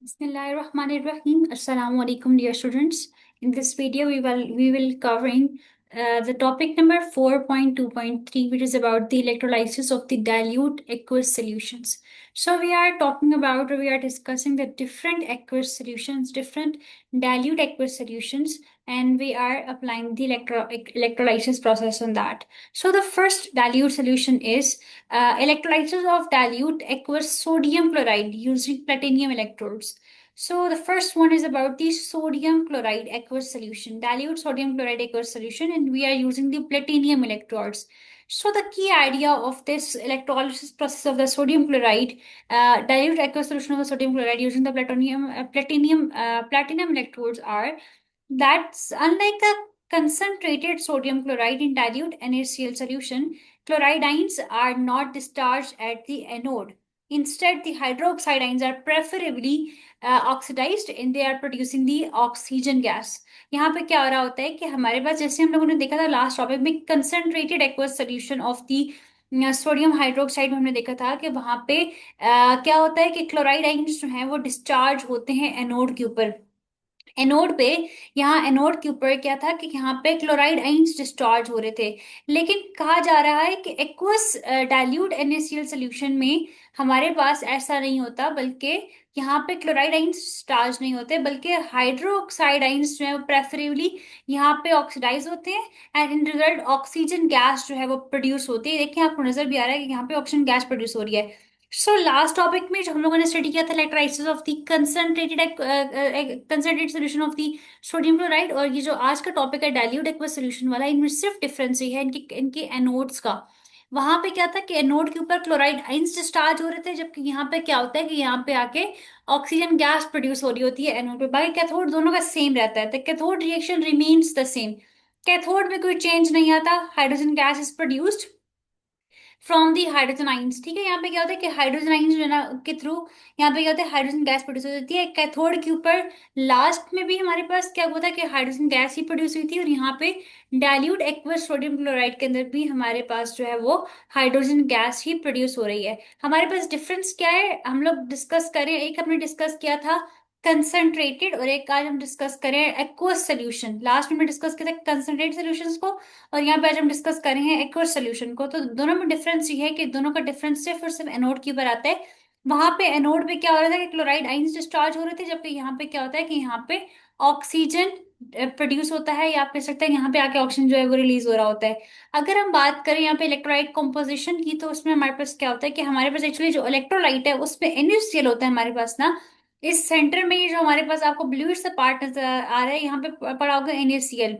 Bismillahirrahmanirrahim. Assalamu alaikum, dear students. In this video, we will covering the topic number 4.2.3, which is about the electrolysis of the dilute aqueous solutions. So we are discussing the different aqueous solutions, different dilute aqueous solutions, and we are applying the electrolysis process on that. So the first dilute solution is electrolysis of dilute aqueous sodium chloride using platinum electrodes. So the first one is about the sodium chloride aqueous solution, dilute sodium chloride aqueous solution, and we are using the platinum electrodes. So the key idea of this electrolysis process of the sodium chloride, dilute aqueous solution of the sodium chloride using the platinum electrodes are that unlike the concentrated sodium chloride in dilute NaCl solution, chloride ions are not discharged at the anode. Instead, the hydroxide ions are preferably oxidised and they are producing the oxygen gas. यहाँ पे क्या हो रहा होता है कि हमारे पास जैसे हम लोगों ने देखा था लास्ट टॉपिक में concentrated aqueous solution of the sodium hydroxide में हमने देखा था कि वहां पे क्या होता है कि क्लोराइड आइंस जो हैं वो डिस्चार्ज होते हैं एनोड के ऊपर। एनोड पे यहाँ एनोड के ऊपर क्या था कि यहाँ पे क्लोराइड आइंस डिस्चार्ज हो रहे थे। लेकिन कहा जा रहा है कि एक्वस डाइल्यूट NaCl सोल्यूशन में हमारे पास ऐसा नहीं होता, बल्कि यहाँ पे क्लोराइड आइंस डिस्चार्ज नहीं होते, बल्कि हाइड्रोक्साइड आइंस जो है वो प्रेफरेबली यहाँ पे ऑक्सीडाइज होते हैं and in result oxygen gas जो है वो प्रोड्यूस होती है। देखिए आपको नजर भी आ रहा है कि यहाँ पे ऑक्सीजन गैस प्रोड्यूस हो रही है। सो लास्ट टॉपिक में जो हम लोगों ने स्टडी किया था electrolysis of the concentrated solution of the sodium chloride, और ये जो आज का टॉपिक है डाइल्यूट एक्वस सोल्यूशन वाला, इनमें सिर्फ डिफरेंस ये है इनके इनके एनोड्स का। वहां पे क्या था कि एनोड के ऊपर क्लोराइड आइंस डिस्चार्ज हो रहे थे, जबकि यहाँ पे क्या होता है कि यहाँ पे आके ऑक्सीजन गैस प्रोड्यूस हो रही होती है एनोड पे। बाकी कैथोड दोनों का सेम रहता है, तो cathode reaction remains the same. Cathode में कोई चेंज नहीं आता, hydrogen gas is produced from the hydrogen ions. ठीक है, यहाँ पे क्या होता है कि हाइड्रोजन आइंस जो है ना के थ्रू यहाँ पे क्या होता है हाइड्रोजन गैस प्रोड्यूस होती है कैथोड के ऊपर। लास्ट में भी हमारे पास क्या होता है कि हाइड्रोजन गैस ही प्रोड्यूस हुई थी, और यहाँ पे डाइल्यूट एक्वस सोडियम क्लोराइड के अंदर भी हमारे पास जो है वो हाइड्रोजन गैस ही प्रोड्यूस हो रही है। हमारे पास डिफरेंस क्या है हम लोग डिस्कस करें, एक हमने डिस्कस किया था कंसंट्रेटेड, और एक आज हम डिस्कस करें एक्वस सोल्यूशन। लास्ट में हमने डिस्कस किया था कंसंट्रेटेड सोल्यूशंस को, और यहाँ पे आज हम डिस्कस कर रहे हैं एक्वस सोल्यूशन को। तो दोनों में डिफरेंस ये है कि दोनों का डिफरेंस सिर्फ और सिर्फ एनोड के ऊपर आता है। वहां पे एनोड पे क्या हो रहा था कि क्लोराइड आइंस डिस्चार्ज हो रहे थे, जबकि यहाँ पे क्या होता है कि यहाँ पे ऑक्सीजन प्रोड्यूस होता है, या आप कह सकते हैं यहाँ पे आके ऑक्सीजन जो है वो रिलीज हो रहा होता है। अगर हम बात करें यहाँ पे इलेक्ट्रोलाइट कॉम्पोजिशन की, तो उसमें हमारे पास क्या होता है कि हमारे पास एक्चुअली जो इलेक्ट्रोलाइट है उसमें NaCl होता है हमारे पास ना। इस सेंटर में ये जो हमारे पास आपको ब्लू सा पार्ट नजर आ रहा है, यहाँ पे पड़ा होगा NaCl।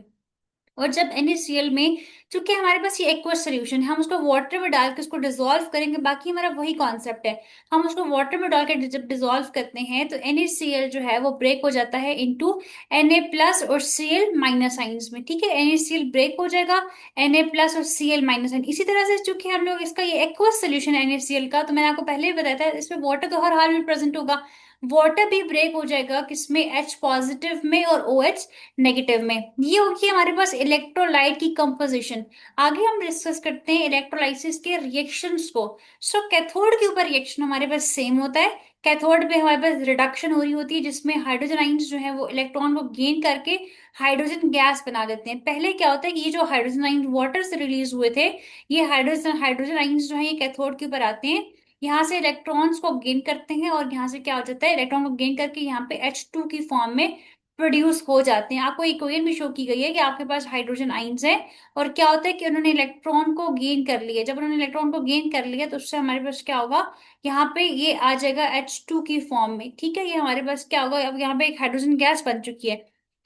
और जब NaCl में चूंकि हमारे पास ये एक्वस सोल्यूशन है, हम उसको वाटर में डाल के उसको डिसॉल्व करेंगे, बाकी हमारा वही कॉन्सेप्ट है। हम उसको वाटर में डाल के जब डिसॉल्व करते हैं तो NaCl जो है वो ब्रेक हो जाता है इनटू Na+ और Cl माइनस आइंस में। ठीक है, NaCl ब्रेक हो जाएगा Na+ और Cl माइनस आइन। इसी तरह से चूंकि हम लोग इसका ये एक्वस सोल्यूशन है NaCl का, तो मैंने आपको पहले ही बताया था इसमें वाटर तो हर हाल में प्रेजेंट होगा। वाटर भी ब्रेक हो जाएगा किसमें, H पॉजिटिव में और OH नेगेटिव में। ये होगी हमारे पास इलेक्ट्रोलाइट की कंपोजिशन। आगे हम डिस्कस करते हैं इलेक्ट्रोलाइसिस के रिएक्शंस को। सो कैथोड के ऊपर रिएक्शन हमारे पास सेम होता है। कैथोड पे हमारे पास रिडक्शन हो रही होती है, जिसमें हाइड्रोजन आइंस जो है वो इलेक्ट्रॉन को गेन करके हाइड्रोजन गैस बना देते हैं। पहले क्या होता है कि ये जो हाइड्रोजन आइंस वाटर से रिलीज हुए थे, ये हाइड्रोजन हाइड्रोजन आइंस जो है ये कैथोड के ऊपर आते हैं, यहाँ से इलेक्ट्रॉन्स को गेन करते हैं, और यहाँ से क्या हो जाता है इलेक्ट्रॉन को गेन करके यहाँ पे H2 की फॉर्म में प्रोड्यूस हो जाते हैं। आपको इक्वेशन भी शो की गई है कि आपके पास हाइड्रोजन आइंस है, और क्या होता है कि उन्होंने इलेक्ट्रॉन को गेन कर लिया। जब उन्होंने इलेक्ट्रॉन को गेन कर लिया तो उससे हमारे पास क्या होगा, यहाँ पे ये आ जाएगा H2 की फॉर्म में। ठीक है, ये हमारे पास क्या होगा, अब यहाँ पे एक हाइड्रोजन गैस बन चुकी है।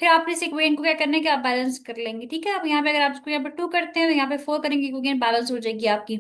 फिर आपने इस इक्वेशन को क्या करना है कि आप बैलेंस कर लेंगे। ठीक है, अब यहाँ पे अगर आप इसको यहाँ पे 2 करते हैं तो यहाँ पे 4 करेंगे, इक्वेशन बैलेंस हो जाएगी आपकी।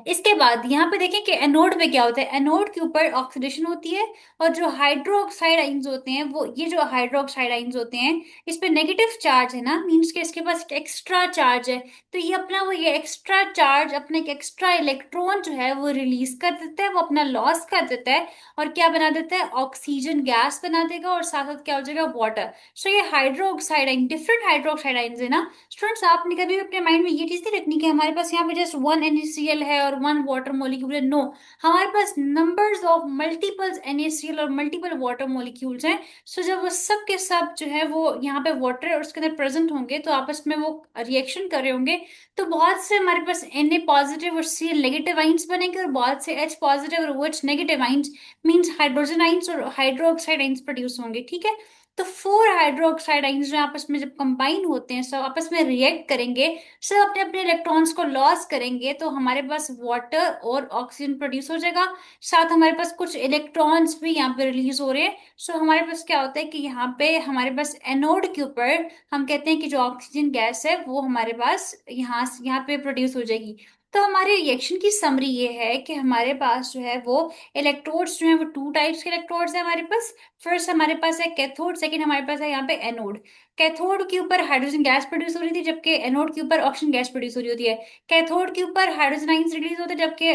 इसके बाद यहाँ पे देखें कि एनोड पे क्या होता है, एनोड के ऊपर ऑक्सीडेशन होती है, और जो हाइड्रोक्साइड आइंस होते हैं वो ये जो हाइड्रोक्साइड आइंस होते हैं इस पे नेगेटिव चार्ज है ना, मींस कि इसके पास एक्स्ट्रा चार्ज है। तो ये अपना वो ये एक्स्ट्रा चार्ज अपने एक एक्स्ट्रा इलेक्ट्रॉन जो है वो रिलीज कर देता है, वो अपना लॉस कर देता है, और क्या बना देता है ऑक्सीजन गैस बना देगा, और साथ साथ क्या हो जाएगा वाटर। सो ये हाइड्रोक्साइड आइन डिफरेंट हाइड्रोक्साइड आइंस है ना। स्टूडेंट्स आपने कभी भी अपने माइंड में ये चीज नहीं रखनी कि हमारे पास यहाँ पे जस्ट वन NaCl NaCl है और वन वाटर मॉलिक्यूल है, नो, हमारे पास नंबर्स ऑफ मल्टीपल्स NaCl और मल्टीपल वाटर मॉलिक्यूल्स हैं। सो जब वो सब के सब जो है वो यहाँ पे वाटर और उसके अंदर प्रेजेंट होंगे तो आपस में वो रिएक्शन कर रहे होंगे, तो बहुत से हमारे पास Na पॉजिटिव और Cl नेगेटिव आइंस बनेंगे और बहुत से H पॉजिटिव और OH negative ions means hydrogen ions और हाइड्रोक्साइड आइंस प्रोड्यूस होंगे, ठीक है। तो फोर हाइड्रोक्साइड आइंस जो आपस में जब कंबाइन होते हैं, सब आपस में रिएक्ट करेंगे, सब अपने अपने इलेक्ट्रॉन्स को लॉस करेंगे, तो हमारे पास वाटर और ऑक्सीजन प्रोड्यूस हो जाएगा। साथ हमारे पास कुछ इलेक्ट्रॉन्स भी यहाँ पे रिलीज हो रहे हैं। सो हमारे पास क्या होता है कि यहाँ पे हमारे पास एनोड के ऊपर हम कहते हैं कि जो ऑक्सीजन गैस है वो हमारे पास यहाँ पे प्रोड्यूस हो जाएगी। तो हमारे रिएक्शन की समरी ये है कि हमारे पास जो है वो इलेक्ट्रोड्स जो है वो टू टाइप्स के इलेक्ट्रोड्स है हमारे पास। फर्स्ट हमारे पास है कैथोड, सेकंड हमारे पास है यहाँ पे एनोड। कैथोड के ऊपर हाइड्रोजन गैस प्रोड्यूस हो रही थी, जबकि एनोड के ऊपर ऑक्सीजन गैस प्रोड्यूस हो रही होती है। कैथोड के ऊपर हाइड्रोजन आइंस रिलीज होते हैं, जबकि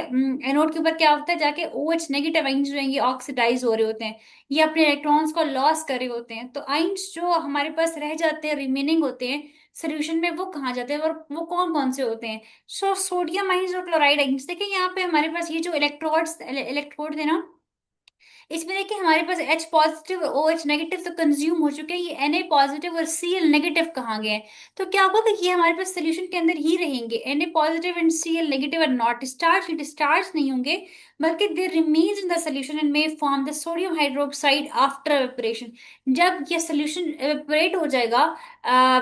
एनोड के ऊपर क्या होता है, जाके OH नेगेटिव आइंस जो है ये ऑक्सीडाइज हो रहे होते हैं, ये अपने इलेक्ट्रॉन्स को लॉस कर रहे होते हैं। तो आइंस जो हमारे पास रह जाते हैं, रिमेनिंग होते हैं सोल्यूशन में, वो कहाँ जाते हैं और वो कौन कौन से होते हैं। सो सोडियम आइंस और क्लोराइड आइंस, देखिए यहाँ पे हमारे पास ये जो इलेक्ट्रोड थे ना, इसमें देखिए हमारे पास H पॉजिटिव और OH नेगेटिव तो कंज्यूम हो चुके हैं, ये Na पॉजिटिव और Cl नेगेटिव कहाँ गए हैं। तो क्या होगा कि ये हमारे पास सोल्यूशन के अंदर ही रहेंगे। Na positive and Cl negative are not discharge, discharge नहीं होंगे, बल्कि they remains in the solution and may form the sodium hydroxide after evaporation. जब ये सोल्यूशन एवेपोरेट हो जाएगा,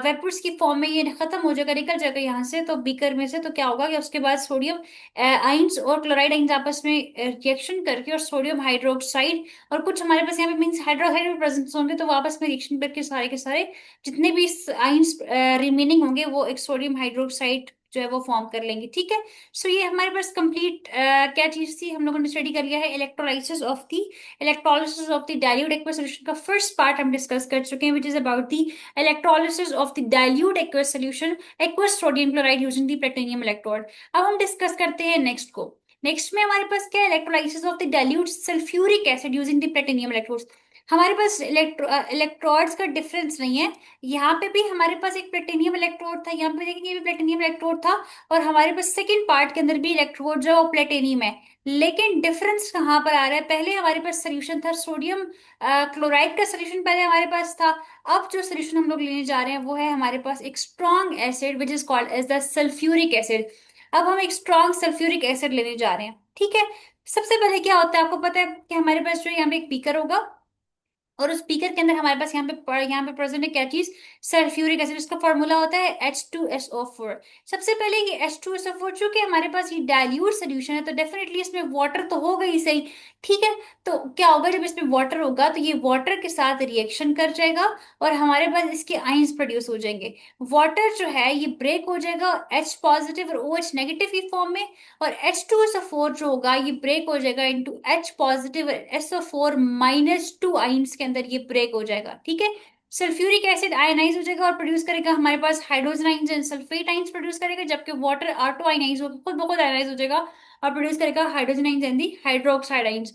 वेपर्स की फॉर्म में ये खत्म हो जाएगा, निकल जाएगा यहाँ से तो बीकर में से, तो क्या होगा कि उसके बाद सोडियम आइंस और क्लोराइड आइंस आपस में रिएक्शन करके और सोडियम हाइड्रोक्साइड और कुछ हमारे पास यहाँ पे मीन्स हाइड्रोक्साइड भी प्रेजेंट होंगे, तो वापस में रिएक्शन करके सारे के सारे जितने भी आइंस रिमेनिंग होंगे वो एक सोडियम हाइड्रोक्साइड जो है वो फॉर्म कर लेंगे, ठीक है। सो ये हमारे पास कंप्लीट क्या चीज थी, हम लोगों ने स्टडी कर लिया है electrolysis of the dilute aqueous solution का फर्स्ट पार्ट हम डिस्कस कर चुके हैं, which is about the electrolysis of the dilute aqueous solution aqueous sodium chloride using the platinum electrode. अब हम डिस्कस करते हैं नेक्स्ट को। नेक्स्ट में हमारे पास क्या है, electrolysis of the dilute sulphuric acid using the platinum electrodes. हमारे पास इलेक्ट्रोड्स का डिफरेंस नहीं है, यहाँ पे भी हमारे पास एक प्लैटिनम इलेक्ट्रोड था, यहाँ पे देखेंगे भी प्लैटिनम इलेक्ट्रोड था, और हमारे पास सेकंड पार्ट के अंदर भी इलेक्ट्रोड जो है वो प्लैटिनम है। लेकिन डिफरेंस कहाँ पर आ रहा है, पहले हमारे पास सोल्यूशन था सोडियम क्लोराइड का सोल्यूशन पहले हमारे पास था। अब जो सोल्यूशन हम लोग लेने जा रहे हैं वो है हमारे पास एक strong acid which is called as the sulphuric acid. अब हम एक स्ट्रॉन्ग सल्फ्यूरिक एसिड लेने जा रहे हैं, ठीक है। सबसे पहले क्या होता है आपको पता है कि हमारे पास जो यहाँ पे एक बीकर होगा, और उस स्पीकर के अंदर हमारे पास यहाँ पे प्रेजेंट है क्या चीज, सल्फ्यूरिक एसिड। इसका फॉर्मूला होता है H2SO4। सबसे पहले ये H2SO4 चूंकि हमारे पास ये डाइल्यूट सोल्यूशन है तो डेफिनेटली इसमें वाटर तो होगा ही सही, ठीक है। तो क्या होगा जब इसमें वाटर होगा तो ये वाटर के साथ रिएक्शन कर जाएगा और हमारे पास इसके आइंस प्रोड्यूस हो जाएंगे। वाटर जो है ये ब्रेक हो जाएगा H पॉजिटिव और OH नेगेटिव की फॉर्म में, और H2SO4 जो होगा ये ब्रेक हो जाएगा इंटू H पॉजिटिव और SO4-2 आइंस के अंदर ये ब्रेक हो जाएगा, ठीक है। सल्फ्यूरिक एसिड आयनाइज हो जाएगा और प्रोड्यूस करेगा हमारे पास hydrogen ions and sulphate ions produce करेगा, जबकि वाटर R2 आयनाइज होगा, खुद ब खुद आयनाइज हो जाएगा और प्रोड्यूस करेगा hydrogen ions and the hydroxide ions.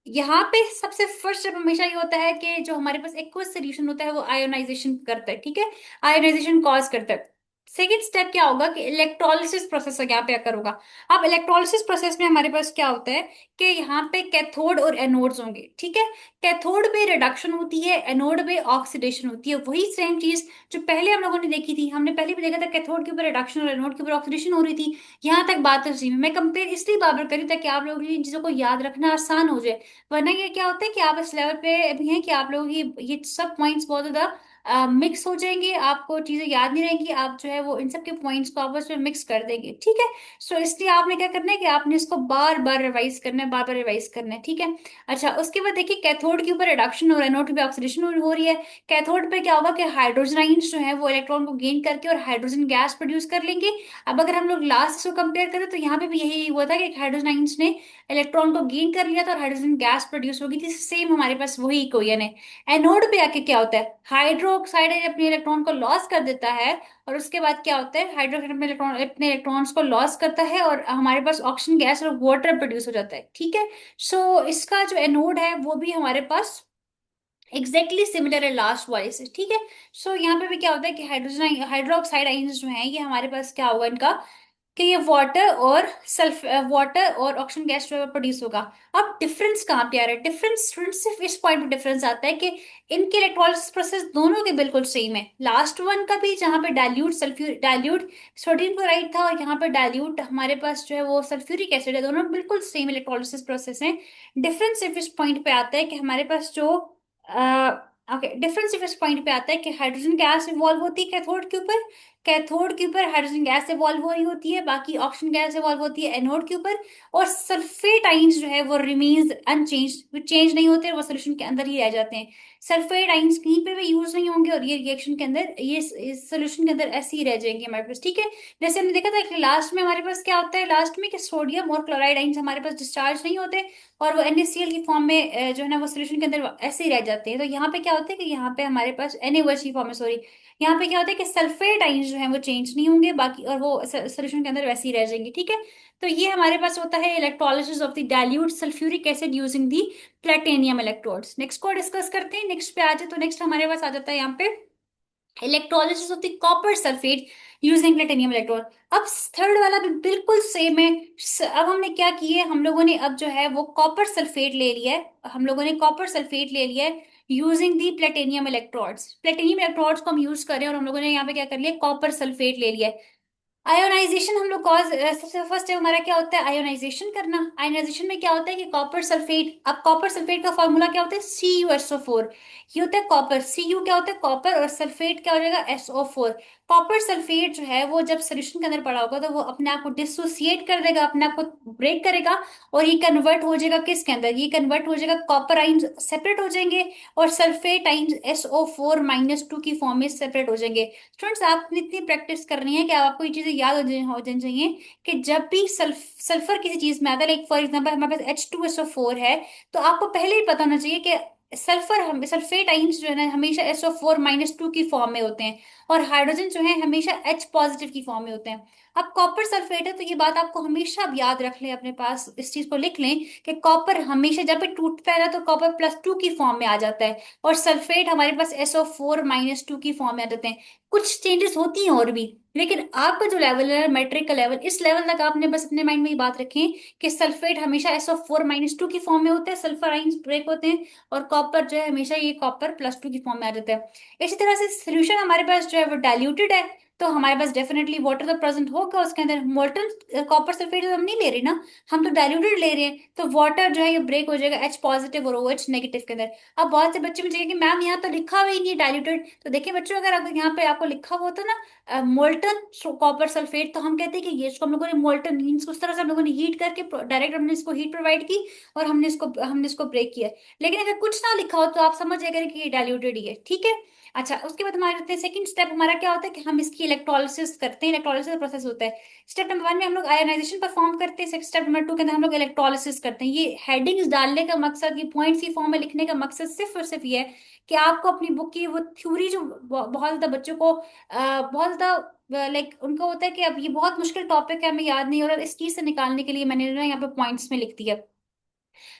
यहाँ पे सबसे फर्स्ट स्टेप हमेशा ये होता है कि जो हमारे पास एक्वस सोल्यूशन होता है वो आयोनाइजेशन करता है, ठीक है, आयोनाइजेशन कॉज करता है। सेकेंड स्टेप क्या होगा कि इलेक्ट्रोलिसिस प्रोसेस यहाँ पे अकर होगा। अब इलेक्ट्रोलिसिस प्रोसेस में हमारे पास क्या होता है कि यहाँ पे कैथोड और एनोड्स होंगे, ठीक है। कैथोड पे रिडक्शन होती है, एनोड पे ऑक्सीडेशन होती है, वही सेम चीज जो पहले हम लोगों ने देखी थी। हमने पहले भी देखा था कैथोड के ऊपर रिडक्शन और एनोड के ऊपर ऑक्सीडेशन हो रही थी। यहाँ तक बात है उसी में, मैं कंपेयर इसलिए बार करी ताकि आप लोगों के लिए इन चीजों को याद रखना आसान हो जाए। वरना ये क्या होता है कि आप इस लेवल पे भी हैं कि आप लोग ये सब पॉइंट्स बहुत ज्यादा मिक्स हो जाएंगे, आपको चीजें याद नहीं रहेंगी, आप जो है वो इन सब के पॉइंट्स को आपस में मिक्स कर देंगे, ठीक है। सो इसलिए आपने क्या करना है कि आपने इसको बार बार रिवाइज करना है, बार बार रिवाइज करना है, ठीक है। अच्छा, उसके बाद देखिए कैथोड के ऊपर रिडक्शन और एनोड पे ऑक्सीडेशन हो रही है। कैथोड पे क्या होगा कि हाइड्रोजन आइंस जो है वो इलेक्ट्रॉन को गेन करके और हाइड्रोजन गैस प्रोड्यूस कर लेंगे। अब अगर हम लोग लास्ट को कंपेयर करें तो यहाँ पे भी यही हुआ था कि हाइड्रोजन आइंस ने इलेक्ट्रॉन को गेन कर लिया था और हाइड्रोजन गैस प्रोड्यूस हो गई थी। सेम हमारे पास वही इक्वेशन है। एनोड पे आके क्या होता है, हाइड्रोक्साइड अपने इलेक्ट्रॉन को लॉस कर देता है, और उसके बाद क्या होता है, हाइड्रोक्साइड अपने इलेक्ट्रॉन्स को लॉस करता है और हमारे पास ऑक्सीजन गैस और वाटर प्रोड्यूस हो जाता है, ठीक है। सो इसका जो एनोड है वो भी हमारे पास एग्जैक्टली सिमिलर है लास्ट वाले से, ठीक है। सो यहाँ पे भी क्या होता है कि हाइड्रोजन हाइड्रोक्साइड आइंस जो है ये हमारे पास क्या होगा इनका कि ये वाटर और ऑक्सीजन गैस जो है प्रोड्यूस होगा। अब डिफरेंस कहाँ पे आ रहा है? डिफरेंस स्टूडेंट सिर्फ इस पॉइंट पे डिफरेंस आता है कि इनके इलेक्ट्रोलिसिस प्रोसेस दोनों के बिल्कुल सेम है। लास्ट वन का भी जहाँ पे डाइल्यूट सोडियम क्लोराइड था, और यहाँ पे डाइल्यूट हमारे पास जो है वो सल्फ्यूरिक एसिड है, दोनों बिल्कुल सेम इलेक्ट्रोलिसिस प्रोसेस है। डिफरेंस सिर्फ इस पॉइंट पे आता है कि हमारे पास जो ओके, डिफरेंस सिर्फ इस पॉइंट पे आता है कि हाइड्रोजन गैस इवॉल्व होती है कैथोड के ऊपर, कैथोड के ऊपर हाइड्रोजन गैस इवॉल्व हो रही होती है, बाकी ऑक्सीजन गैस इवॉल्व होती है एनोड के ऊपर। और सल्फेट आइंस जो है वो रिमेन्स अनचेंज, वो चेंज नहीं होते, वो सोल्यूशन के अंदर ही रह जाते हैं। सल्फेट आइंस कहीं पे भी यूज नहीं होंगे, और ये रिएक्शन के अंदर, ये इस सोल्यूशन के अंदर ऐसे ही रह जाएंगे हमारे पास, ठीक है। जैसे हमने देखा था कि लास्ट में हमारे पास क्या होता है, लास्ट में कि सोडियम और क्लोराइड आइंस हमारे पास डिस्चार्ज नहीं होते, और वो NaCl की फॉर्म में जो है ना वो सोल्यूशन के अंदर ऐसे ही रह जाते हैं। तो यहाँ पे क्या होता है कि यहाँ पे हमारे पास NaOH की फॉर्म में, सॉरी, यहाँ पे क्या होता है कि सल्फेट आइंस जो है वो चेंज नहीं होंगे बाकी, और वो सोल्यूशन के अंदर वैसे ही रह जाएंगे, ठीक है। तो ये हमारे पास होता है electrolysis of the dilute sulphuric acid using the platinum electrodes. Next को डिस्कस करते हैं, नेक्स्ट पे आ जाए तो नेक्स्ट हमारे पास आ जाता है यहाँ पे electrolysis of the copper sulphate using platinum electrode. अब थर्ड वाला भी बिल्कुल सेम है। अब हमने क्या किया है, हम लोगों ने अब जो है वो कॉपर सल्फेट ले लिया है, हम लोगों ने कॉपर सल्फेट ले लिया है using the platinum electrodes. Platinum electrodes को हम यूज कर रहे हैं, और हम लोगों ने यहाँ पे क्या कर लिया, कॉपर सल्फेट ले लिया है। आयोनाइजेशन हम लोग कॉज सबसे फर्स्ट है हमारा क्या होता है, आयोनाइजेशन करना। आयोनाइजेशन में क्या होता है कि कॉपर सल्फेट, अब कॉपर सल्फेट का फॉर्मूला क्या होता है, CuSO4। ये होता है कॉपर, Cu क्या होता है कॉपर, और सल्फेट क्या हो जाएगा, SO4। कॉपर सल्फेट जो है वो जब सोल्यूशन के अंदर पड़ा होगा तो वो अपने आप को डिसोसिएट कर देगा, अपने आप को ब्रेक करेगा, और ये कन्वर्ट हो जाएगा किसके अंदर, ये कन्वर्ट हो जाएगा, कॉपर आइंस सेपरेट हो जाएंगे, और सल्फेट आइंस SO4-2 की फॉर्म में सेपरेट हो जाएंगे। स्टूडेंट्स आपने इतनी प्रैक्टिस करनी है कि आपको ये चीजें याद हो जानी चाहिए कि जब भी सल्फर किसी चीज में आता है, लाइक फॉर एग्जांपल हमारे पास H2SO4 है, तो आपको पहले ही पता होना चाहिए कि सल्फेट आइंस जो है ना हमेशा SO4-2 की फॉर्म में होते हैं, और हाइड्रोजन जो है हमेशा H पॉजिटिव की फॉर्म में होते हैं। अब कॉपर सल्फेट है तो ये बात आपको हमेशा अब याद रख लें, अपने पास इस चीज को लिख लें कि कॉपर हमेशा जब भी टूटता है ना तो कॉपर +2 की फॉर्म में आ जाता है, और सल्फेट हमारे पास SO4-2 की फॉर्म में आ जाते हैं। कुछ चेंजेस होती हैं और भी, लेकिन आपका जो लेवल है मेट्रिक का लेवल, इस लेवल तक आपने बस अपने माइंड में ये बात रखें कि सल्फेट हमेशा SO4-2 की फॉर्म में होता है, सल्फर आइंस ब्रेक होते हैं, और कॉपर जो है हमेशा ये कॉपर +2 की फॉर्म में आ जाता है। इसी तरह से सोल्यूशन हमारे पास जो है वो डाइल्यूटेड है, तो हमारे पास डेफिनेटली वाटर तो प्रेजेंट होगा उसके अंदर। मोल्टन कॉपर सल्फेट तो हम नहीं ले रहे ना, हम तो डाइल्यूटेड ले रहे हैं, तो वाटर जो है ये ब्रेक हो जाएगा H पॉजिटिव और OH नेगेटिव के अंदर। अब बहुत से बच्चे मुझे कि मैम यहाँ तो लिखा हुआ ही नहीं है डाइल्यूटेड, तो देखिए बच्चों अगर अगर यहाँ पे आपको लिखा हुआ होता ना मोल्टन कॉपर सल्फेट, तो हम कहते हैं कि ये इसको हम लोगों ने मोल्टन मीन्स उस तरह से हम लोगों ने हीट करके डायरेक्ट हमने इसको हीट प्रोवाइड की, और हमने इसको ब्रेक किया। लेकिन अगर कुछ ना लिखा हो तो आप समझ जाएगा कि ये डाइल्यूटेड ही है, ठीक है। अच्छा, उसके बाद हमारे सेकंड स्टेप हमारा क्या होता है कि हम इसकी इलेक्ट्रोलिसिस करते हैं, इलेक्ट्रोलिसिस प्रोसेस होता है। स्टेप नंबर 1 में हम लोग आयोनाइजेशन परफॉर्म करते हैं, स्टेप नंबर 2 के अंदर हम लोग इलेक्ट्रोलिसिस करते हैं। ये हेडिंग्स डालने का मकसद, ये पॉइंट्स की फॉर्म में लिखने का मकसद सिर्फ और सिर्फ ये है कि आपको अपनी बुक की वो थ्योरी जो बहुत ज्यादा बच्चों को बहुत ज्यादा लाइक उनको होता है कि अब ये बहुत मुश्किल टॉपिक है, हमें याद नहीं हो रहा, इस चीज से निकालने के लिए मैंने ना यहाँ पे पॉइंट्स में लिख दिया।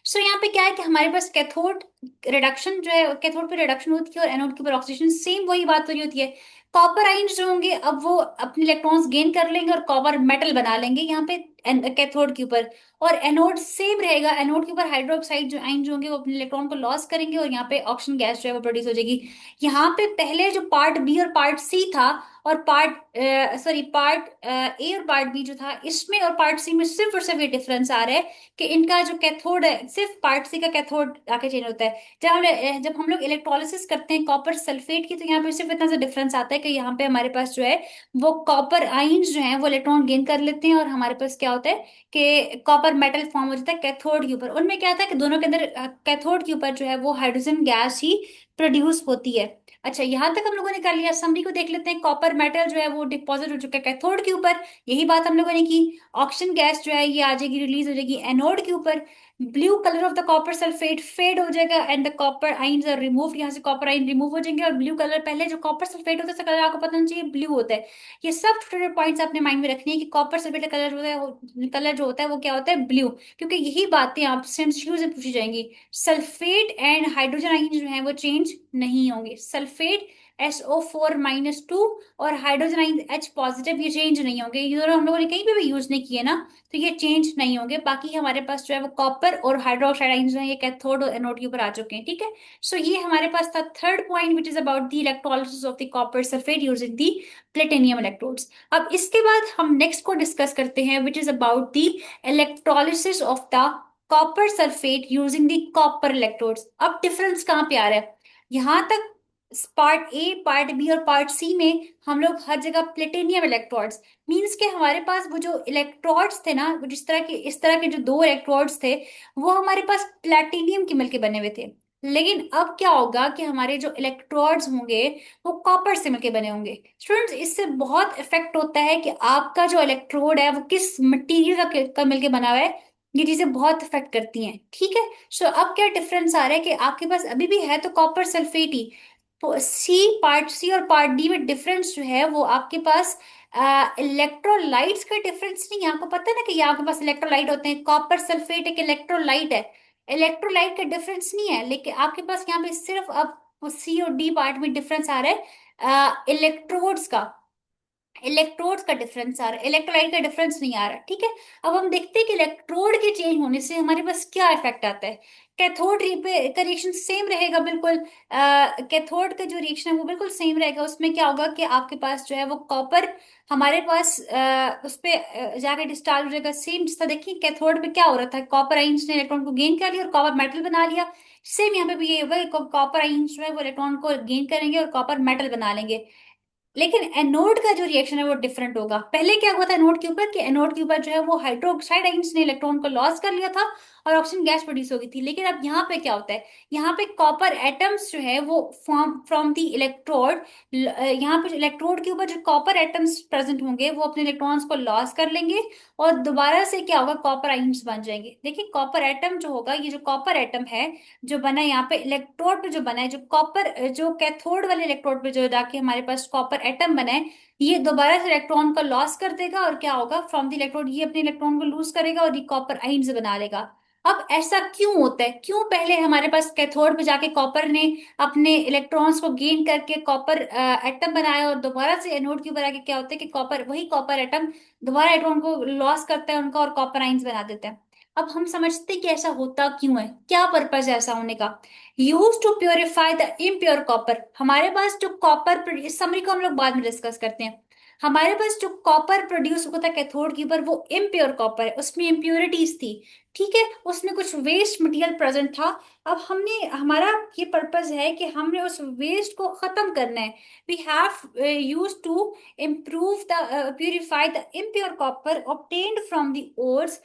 सो यहाँ पे क्या है कि हमारे पास कैथोड रिडक्शन जो है, कैथोड पे रिडक्शन होती है और एनोड के ऊपर ऑक्सीडेशन, सेम वही बात हो रही होती है। कॉपर आइंस जो होंगे अब वो अपने इलेक्ट्रॉन्स गेन कर लेंगे और कॉपर मेटल बना लेंगे यहाँ पे कैथोड के ऊपर, और एनोड सेम रहेगा, एनोड के ऊपर हाइड्रोक्साइड जो आयन जो होंगे वो अपने इलेक्ट्रॉन को लॉस करेंगे, और यहाँ पे ऑक्सीजन गैस जो है वो प्रोड्यूस हो जाएगी। यहाँ पे पहले जो पार्ट बी और पार्ट सी था, और पार्ट ए और पार्ट बी जो था, इसमें और पार्ट सी में सिर्फ और सिर्फ ये डिफरेंस आ रहा है कि इनका जो कैथोड है, सिर्फ पार्ट सी का कैथोड आके चेंज होता है। जब हम लोग इलेक्ट्रोलिसिस करते हैं कॉपर सल्फेट की, तो यहाँ पे सिर्फ इतना सा डिफरेंस आता है कि यहाँ पे हमारे पास जो है वो कॉपर आइंस जो है वो इलेक्ट्रॉन गेन कर लेते हैं, और हमारे पास क्या होता है कि कॉपर मेटल फॉर्म हो जाता है कैथोड के ऊपर। उनमें क्या था कि दोनों के अंदर कैथोड के ऊपर जो है वो हाइड्रोजन गैस ही प्रोड्यूस होती है। अच्छा, यहाँ तक हम लोगों ने कर लिया, समरी को देख लेते हैं। कॉपर मेटल जो है वो डिपॉजिट हो चुका है कैथोड के ऊपर, यही बात हम लोगों ने की। ऑक्सीजन गैस जो है ये आ जाएगी, रिलीज हो जाएगी एनोड के ऊपर। Blue colour of the copper sulphate fade हो जाएगा, and the copper ions are remove, यहाँ से कॉपर आइन रिमूव हो जाएंगे, और ब्लू कलर, पहले जो कॉपर सल्फेट होता है उसका कलर आपको पता होना चाहिए ब्लू होता है। ये सब छोटे छोटे पॉइंट्स अपने माइंड में रखनी है कि कॉपर सल्फेट का कलर होता है, कलर जो होता है वो क्या होता है, ब्लू, क्योंकि यही बातें आपसे MCQ से पूछी जाएंगी। सल्फेट एंड हाइड्रोजन आइन जो है वो चेंज नहीं होंगे, सल्फेट SO4-2 और हाइड्रोजन आयन H पॉजिटिव, ये चेंज नहीं होंगे, ये दोनों हम लोगों ने कहीं पे भी यूज नहीं किए ना, तो ये चेंज नहीं होंगे। बाकी हमारे पास जो है वो कॉपर और हाइड्रोक्साइड आयन जो है ये कैथोड और एनोड के ऊपर आ चुके हैं, ठीक है। सो ये हमारे पास था third point which is about the electrolysis of the copper sulphate using the platinum electrodes. अब इसके बाद हम नेक्स्ट को डिस्कस करते हैं which is about the electrolysis of the copper sulphate using the copper electrodes. अब डिफरेंस कहाँ पे आ रहा है, यहां तक पार्ट ए, पार्ट बी और पार्ट सी में हम लोग हर जगह प्लेटिनियम इलेक्ट्रोड्स, मीन्स के हमारे पास वो जो इलेक्ट्रोड्स थे ना, वो जिस तरह के इस तरह के जो दो इलेक्ट्रोड्स थे वो हमारे पास प्लेटिनियम के मिलके बने हुए थे। लेकिन अब क्या होगा कि हमारे जो इलेक्ट्रोड्स होंगे वो कॉपर से मिलके बने होंगे। स्टूडेंट्स, इससे बहुत इफेक्ट होता है कि आपका जो इलेक्ट्रोड है वो किस मटेरियल का मिलके बना हुआ है, ये चीजें बहुत इफेक्ट करती हैं, ठीक है। सो अब क्या डिफरेंस आ रहा है कि आपके पास अभी भी है तो कॉपर सल्फेट ही, तो सी, पार्ट सी और पार्ट डी में डिफरेंस जो है वो आपके पास इलेक्ट्रोलाइट्स का डिफरेंस नहीं है। आपको पता है ना कि ये आपके पास इलेक्ट्रोलाइट होते हैं, कॉपर सल्फेट एक इलेक्ट्रोलाइट है, इलेक्ट्रोलाइट का डिफरेंस नहीं है। लेकिन आपके पास यहाँ पे सिर्फ अब सी और डी पार्ट में डिफरेंस आ रहा है इलेक्ट्रोड्स का, इलेक्ट्रोड्स का डिफरेंस आ रहा है, इलेक्ट्रोलाइट का डिफरेंस नहीं आ रहा, ठीक है। अब हम देखते हैं कि इलेक्ट्रोड के चेंज होने से हमारे पास क्या इफेक्ट आता है। कैथोड का रिएक्शन सेम रहेगा बिल्कुल, कैथोड का जो रिएक्शन है वो बिल्कुल सेम रहेगा। उसमें क्या होगा कि आपके पास जो है वो कॉपर हमारे पास उस पे जाके डिस्चार्ज हो जाएगा, सेम जिस तरह देखिए कैथोड पे क्या हो रहा था, कॉपर आयंस ने इलेक्ट्रॉन को गेन कर लिया और कॉपर मेटल बना लिया। सेम यहाँ पे भी ये होगा कि कॉपर आयंस जो है वो इलेक्ट्रॉन को गेन करेंगे और कॉपर मेटल बना लेंगे। लेकिन एनोड का जो रिएक्शन है वो डिफरेंट होगा। पहले क्या हुआ था एनोड के ऊपर कि एनोड के ऊपर जो है वो हाइड्रोक्साइड आयंस ने इलेक्ट्रॉन को लॉस कर लिया था और ऑक्सीजन गैस प्रोड्यूस हो गई थी। लेकिन अब यहाँ पे क्या होता है, यहाँ पे कॉपर एटम्स जो है वो फॉर्म फ्रॉम द इलेक्ट्रोड, यहाँ पे इलेक्ट्रोड के ऊपर जो कॉपर एटम्स प्रेजेंट होंगे वो अपने इलेक्ट्रॉन्स को लॉस कर लेंगे और दोबारा से क्या होगा, कॉपर आयंस बन जाएंगे। देखिए कॉपर एटम जो होगा, ये जो कॉपर एटम है जो बना है यहाँ पे इलेक्ट्रोड पे जो बना है, जो कॉपर जो कैथोड वाले इलेक्ट्रोड पे जो जाके हमारे पास कॉपर एटम बना है, ये दोबारा से इलेक्ट्रॉन का लॉस कर देगा और क्या होगा, फ्रॉम द इलेक्ट्रोड ये अपने इलेक्ट्रॉन को लूज करेगा और ये कॉपर आइंस बना लेगा। अब ऐसा क्यों होता है, क्यों पहले हमारे पास कैथोड पे जाके कॉपर ने अपने इलेक्ट्रॉन्स को गेन करके कॉपर एटम बनाया और दोबारा से एनोड के ऊपर आके क्या होता है कि कॉपर, वही कॉपर एटम दोबारा इलेक्ट्रॉन को लॉस करता है उनका और कॉपर आइंस बना देता है। अब हम समझते हैं कि ऐसा होता क्यों है, क्या पर्पज है ऐसा होने का। Use to purify the impure copper, हमारे पास जो कॉपर, इस समरी को हम लोग बाद में डिस्कस करते हैं। हमारे पास जो कॉपर प्रोड्यूस होता है कैथोड की पर वो इम्प्योर कॉपर है, उसमें इम्प्योरिटीज थी, ठीक है, उसमें कुछ वेस्ट मटेरियल प्रेजेंट था। अब हमने, हमारा ये पर्पज है कि हमने उस वेस्ट को खत्म करना है। We have use to improve the purify the impure copper obtained from the ores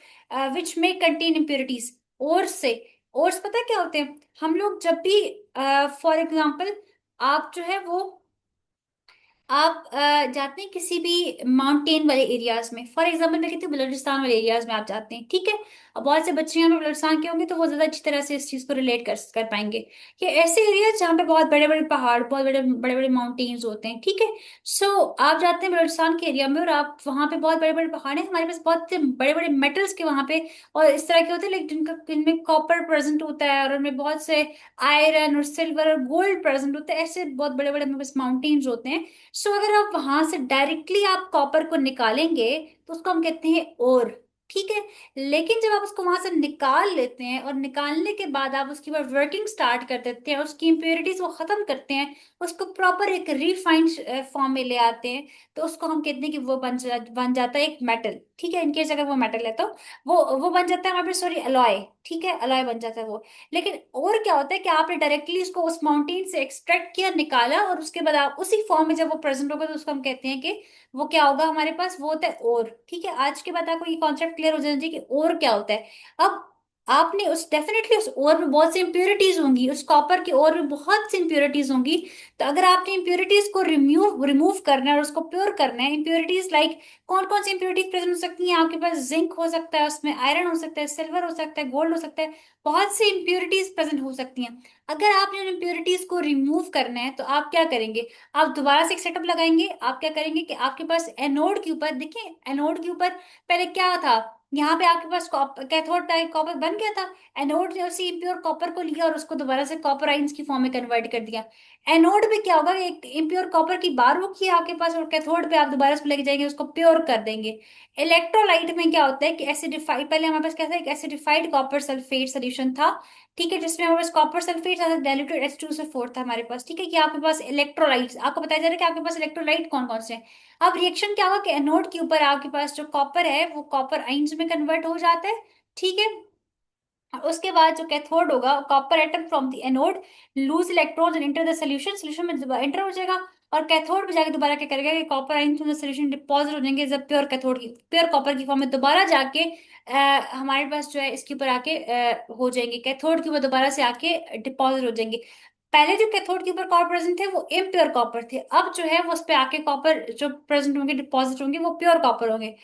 which may contain impurities। ores से, ores पता है क्या होते हैं, हम लोग जब भी फॉर एग्जांपल आप जो है वो आप जाते हैं किसी भी माउंटेन वाले एरियाज में, फॉर एग्जांपल मैं कहती हूँ बलूचिस्तान वाले एरियाज में आप जाते हैं, ठीक है। अब बहुत से बच्चे यहाँ पे बलूचिस्तान के होंगे तो वो ज्यादा अच्छी तरह से इस चीज को रिलेट कर पाएंगे। ये ऐसे एरियाज जहाँ पे बहुत बड़े बड़े पहाड़, बहुत बड़े बड़े बड़े माउंटेन्स होते हैं, ठीक है। सो आप जाते हैं बलूचिस्तान के एरिया में और आप वहाँ पे बहुत बड़े बड़े पहाड़ हैं, हमारे पास बहुत से बड़े बड़े मेटल्स के वहाँ पे और इस तरह के होते हैं, लेकिन जिनमें कॉपर प्रेजेंट होता है और उनमें बहुत से आयरन और सिल्वर और गोल्ड प्रेजेंट होते हैं, ऐसे बहुत बड़े बड़े हमारे पास माउंटेन्स होते हैं। सो अगर आप वहां से डायरेक्टली आप कॉपर को निकालेंगे तो उसको हम कहते हैं ओर, ठीक है। लेकिन जब आप उसको वहां से निकाल लेते हैं और निकालने के बाद आप उसकी बार वर्किंग स्टार्ट कर देते हैं, उसकी इम्प्योरिटीज को खत्म करते हैं, उसको प्रॉपर एक रिफाइंड फॉर्म में ले आते हैं, तो उसको हम कहते हैं कि वो बन जाता है एक मेटल, ठीक है। इनकेस अगर वो मेटल है तो वो बन जाता है हमारे पास, सॉरी अलॉय, ठीक है, अलॉय बन जाता है वो। लेकिन और क्या होता है कि आपने डायरेक्टली उसको उस माउंटेन से एक्सट्रैक्ट किया, निकाला और उसके बाद आप उसी फॉर्म में जब वो प्रेजेंट होगा तो उसको हम कहते हैं कि वो क्या होगा हमारे पास, वो होता है और, ठीक है। आज के बाद आपको ये कॉन्सेप्ट क्लियर हो जाना चाहिए कि और क्या होता है। अब आपने उस डेफिनेटली उस और में बहुत सी इंप्योरिटीज होंगी, उस कॉपर की और में बहुत सी इंप्योरिटीज होंगी। तो अगर आपने इंप्योरिटीज को रिमूव रिमूव करना है और उसको प्योर करना है, इंप्योरिटीज लाइक कौन कौन सी इंप्योरिटीज प्रेजेंट हो सकती हैं आपके पास, जिंक हो सकता है, उसमें आयरन हो सकता है, सिल्वर हो सकता है, गोल्ड हो सकता है, बहुत सी इंप्योरिटीज प्रेजेंट हो सकती हैं। अगर आपने उन इंप्योरिटीज को रिमूव करना है तो आप क्या करेंगे, आप दोबारा से एक सेटअप लगाएंगे। आप क्या करेंगे कि आपके पास एनोड के ऊपर, देखिए एनोड के ऊपर पहले क्या था, यहाँ पे आपके पास कैथोड पे कॉपर बन गया था। एनोड ने उसी इम्प्योर कॉपर को लिया और उसको दोबारा से कॉपर आइंस की फॉर्म में कन्वर्ट कर दिया। एनोड पे क्या होगा, एक इम्प्योर कॉपर की बार होगी आपके पास, और कैथोड पे आप दोबारा से लेके जाएंगे, उसको प्योर कर देंगे। इलेक्ट्रोलाइट में क्या होता है कि एसिडिफाइड, पहले हमारे पास क्या था, एक एसिडिफाइड कॉपर सल्फेट सोल्यूशन था, ठीक है, जिसमें हमारे पास कॉपर सल्फेट था, डाइल्यूटेड H2SO4 था हमारे पास, ठीक है, कि आपके पास इलेक्ट्रोलाइट, आपको बताया जा रहा है कि आपके पास इलेक्ट्रोलाइट कौन कौन से हैं। अब रिएक्शन क्या होगा कि एनोड के ऊपर आपके पास जो कॉपर है वो कॉपर आइंस में कन्वर्ट हो जाता है, ठीक है। और उसके बाद जो कैथोड होगा, copper atom from the anode loose electrons and enter the solution, solution में एंटर हो जाएगा। और कैथोड पे जाके दोबारा क्या करेगा कि copper ions in the solution deposit हो जाएंगे, जब प्योर कैथोड की प्योर कॉपर की फॉर्म में दोबारा जाके हमारे पास जो है इसके ऊपर आके हो जाएंगे, कैथोड के ऊपर दोबारा से आके डिपॉजिट हो जाएंगे। पहले जो कैथोड के ऊपर कॉपर प्रेजेंट थे वो इम्प्योर कॉपर थे, अब जो है वो उस पे आके कॉपर जो प्रेजेंट होंगे, डिपॉजिट होंगे, वो प्योर कॉपर होंगे।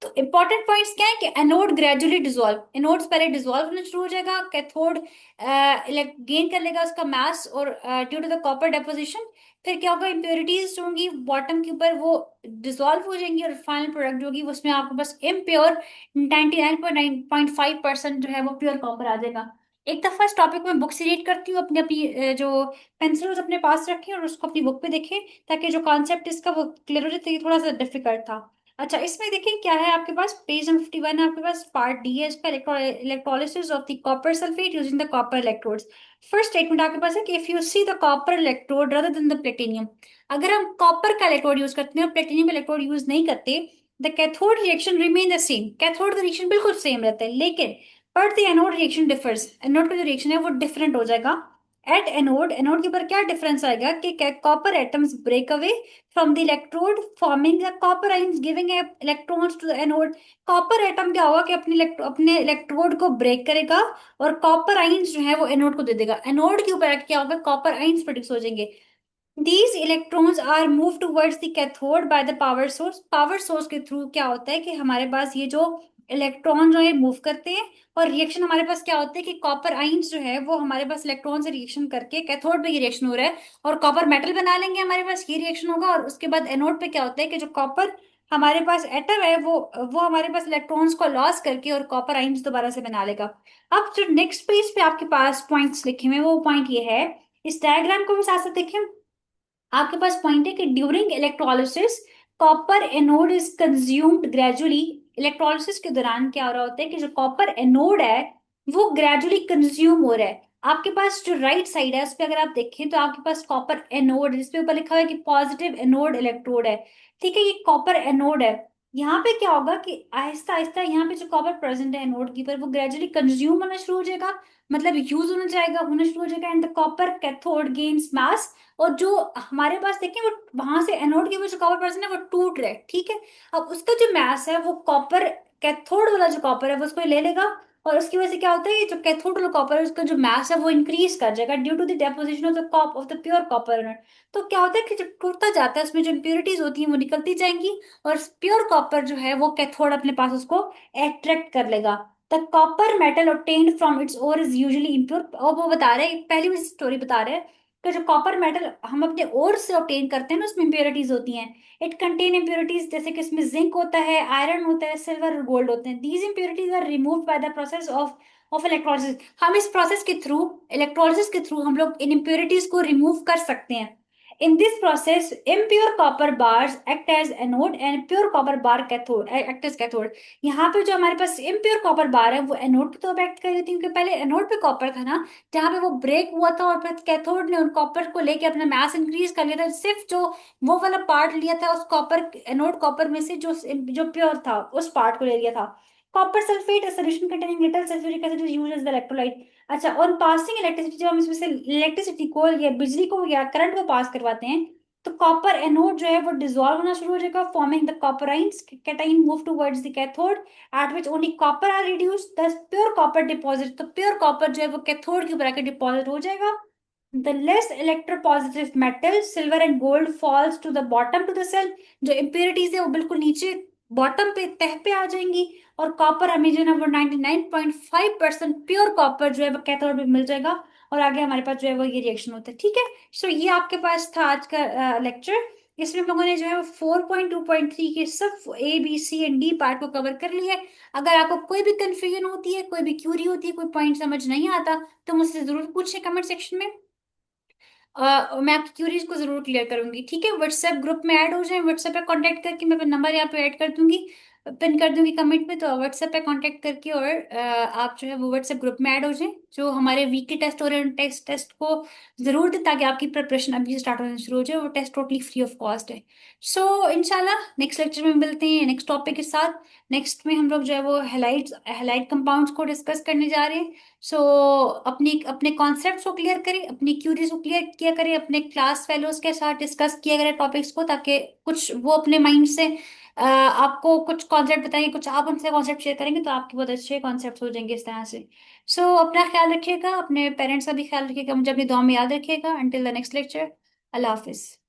तो इंपॉर्टेंट पॉइंट्स क्या है कि एनोड ग्रेजुअली डिसॉल्व, एनोड्स पहले डिसॉल्व होना शुरू हो जाएगा, कैथोड गेन कर लेगा उसका मास और due to the copper deposition, फिर क्या होगा, इम्प्योरिटीज जो होंगी बॉटम के ऊपर वो डिसॉल्व हो जाएंगी, और फाइनल प्रोडक्ट जो होगी उसमें आपके पास इम्प्योर 99.5% जो है वो प्योर कॉपर आ जाएगा। एक दफा इस टॉपिक में बुक से रीड करती हूँ, अपनी अपनी जो पेंसिल्स अपने पास रखें और उसको अपनी बुक पे देखें, ताकि जो कॉन्सेप्ट इसका वो क्लियर हो जाए, तो ये थोड़ा सा डिफिकल्ट था। अच्छा, इसमें देखिए क्या है आपके पास, पेज नंबर 51 है आपके पास, पार्ट डी है इसका, electrolysis of the copper sulphate using the copper electrodes. First statement आपके पास है कि if you see the copper electrode rather than the platinum, अगर हम कॉपर का इलेक्ट्रोड यूज करते हैं और प्लेटिनियम का इलेक्ट्रोड यूज नहीं करते, the cathode reaction remain the same, cathode का रिएक्शन बिल्कुल सेम रहता है, लेकिन but the anode reaction differs, anode का जो रिएक्शन है वो डिफरेंट हो जाएगा। एट एनोड, एनोड के ऊपर क्या डिफरेंस आएगा कि copper atoms break away from the electrode forming the copper ions giving electrons to the anode। Copper atom क्या होगा कि अपने इलेक्ट्रोड को ब्रेक करेगा और कॉपर आइंस जो है वो एनोड को दे देगा, एनोड के ऊपर क्या होगा, कॉपर आइंस प्रोड्यूस हो जाएंगे। These electrons are moved towards the cathode by the power source। Power source के थ्रू क्या होता है कि हमारे पास ये जो इलेक्ट्रॉन जो है मूव करते हैं, और रिएक्शन हमारे पास क्या होता है कि कॉपर आइंस जो है वो हमारे पास इलेक्ट्रॉन से रिएक्शन करके कैथोड पे ये रिएक्शन हो रहा है और कॉपर मेटल बना लेंगे, हमारे पास ये रिएक्शन होगा। और उसके बाद एनोड पे क्या होता है कि जो कॉपर हमारे पास एटम है वो हमारे पास इलेक्ट्रॉन्स को लॉस करके और कॉपर आइंस दोबारा से बना लेगा। अब जो नेक्स्ट पेज पे आपके पास पॉइंट्स लिखे हुए हैं वो पॉइंट ये है, इस डायग्राम को भी साथ साथ देखें। आपके पास पॉइंट है कि during electrolysis copper anode is consumed gradually. Electrolysis के दौरान क्या हो रहा होता है कि जो कॉपर एनोड है वो ग्रेजुअली कंज्यूम हो रहा है। आपके पास जो राइट साइड है उस पर अगर आप देखें तो आपके पास कॉपर एनोड, जिसपे ऊपर लिखा हुआ है कि पॉजिटिव एनोड इलेक्ट्रोड है, ठीक है, ये कॉपर एनोड है। यहाँ पे क्या होगा कि आहिस्ता आहिस्ता यहाँ पे जो कॉपर प्रेजेंट है एनोड की पर वो ग्रेजुअली कंज्यूम होना शुरू हो जाएगा, मतलब यूज होना शुरू हो जाएगा, and the copper cathode gains mass. और जो हमारे पास देखें वो वहां से एनोड के वो जो कॉपर पर्सन है वो टूट रहा है, ठीक है। अब उसका जो मास है वो कॉपर कैथोड वाला जो कॉपर है वो उसको ले लेगा, और उसकी वजह से क्या होता है कि जो कैथोड वाला कॉपर है उसका जो मास है वो इंक्रीज कर जाएगा due to the deposition of the cop of the pure copper. तो क्या होता है कि जब टूटता जाता है उसमें जो इम्प्योरिटीज होती हैं वो निकलती जाएंगी, और प्योर कॉपर जो है वो कैथोड अपने पास उसको अट्रैक्ट कर लेगा। The copper metal obtained from its ore is usually impure। और वो बता रहे हैं, पहली स्टोरी बता रहे हैं कि जो कॉपर मेटल हम अपने ओर से ऑब्टेन करते हैं ना उसमें इम्प्योरिटीज होती हैं। इट कंटेन इम्प्योरिटीज, जैसे कि इसमें जिंक होता है, आयरन होता है, सिल्वर और गोल्ड होते हैं। These impurities are removed by the process of electrolysis. हम इस प्रोसेस के थ्रू, इलेक्ट्रोलिसिस के थ्रू हम लोग इन इम्प्योरिटीज को रिमूव कर सकते हैं। In this process, impure copper bars act as anode and pure copper bar cathode act as cathode। यहाँ पे जो हमारे पास impure copper bar है वो एनोड पे तो एक्ट कर रही थी, क्योंकि पहले एनोड पे कॉपर था ना, जहाँ पे वो ब्रेक हुआ था, और फिर कैथोड ने उन कॉपर को लेके अपना मास इंक्रीज कर लिया था, सिर्फ जो वो वाला पार्ट लिया था उस कॉपर एनोड कॉपर में से जो जो प्योर था उस पार्ट को ले लिया था। Copper sulphate solution containing little sulphuric acid is used as the electrolyte. अच्छा, ऑन पासिंग इलेक्ट्रिसिटी, जब हम इसमें से इलेक्ट्रिसिटी को या बिजली को या करंट को पास करवाते हैं, तो कॉपर एनोड जो है वो डिसॉल्व होना शुरू हो जाएगा, forming the copper ions, cation move towards the cathode at which only copper are reduce, thus pure copper deposit. तो प्योर कॉपर जो है वो कैथोड के ऊपर आकर डिपॉजिट हो जाएगा। The less electropositive metal, silver and gold falls to the bottom to the cell। जो impurities है वो बिल्कुल नीचे बॉटम पे, तह पे आ जाएंगी, और कॉपर हमें जो है ना वो 99.5% प्योर कॉपर जो है वो कैथोड में मिल जाएगा। और आगे हमारे पास जो है वो ये रिएक्शन होता है, ठीक है। सो ये आपके पास था आज का लेक्चर। इसमें हम लोगों ने जो है 4.2.3 के सब A B C and D part को कवर कर लिया है। अगर आपको कोई भी कंफ्यूजन होती है, कोई भी क्यूरी होती है, कोई पॉइंट समझ नहीं आता, तो मुझसे जरूर पूछें कमेंट सेक्शन में। मैं आपकी क्यूरीज को जरूर क्लियर करूंगी। ठीक है, व्हाट्सएप ग्रुप में ऐड हो जाए, व्हाट्सएप पे कांटेक्ट करके, मैं अपना नंबर यहाँ पे ऐड कर दूंगी, पिन कर दूंगी कमेंट में, तो व्हाट्सएप पे कांटेक्ट करके और आप जो है वो व्हाट्सएप ग्रुप में ऐड हो जाए। जो हमारे वीकली टेस्ट हो रहे हैं उन टेस्ट को जरूर दें, ताकि आपकी प्रिपरेशन अभी से स्टार्ट होना शुरू हो जाए। वो test totally free of cost है। सो इंशाल्लाह नेक्स्ट लेक्चर में मिलते हैं नेक्स्ट टॉपिक के साथ। नेक्स्ट में हम लोग जो है वो हेलाइट कंपाउंड्स को डिस्कस करने जा रहे हैं। सो अपनी अपने कॉन्सेप्ट्स को क्लियर करें, अपनी क्यूरीज को क्लियर किया करें, अपने क्लास फेलोज के साथ डिस्कस किया करें टॉपिक्स को, ताकि कुछ वो अपने माइंड से आपको कुछ कॉन्सेप्ट बताएंगे, कुछ आप उनसे कॉन्सेप्ट शेयर करेंगे, तो आपके बहुत अच्छे कॉन्सेप्ट हो जाएंगे इस तरह से। सो अपना ख्याल रखिएगा, अपने पेरेंट्स का भी ख्याल रखिएगा, मुझे अपनी दुआ में याद रखिएगा। Until the next lecture, Allah Hafiz.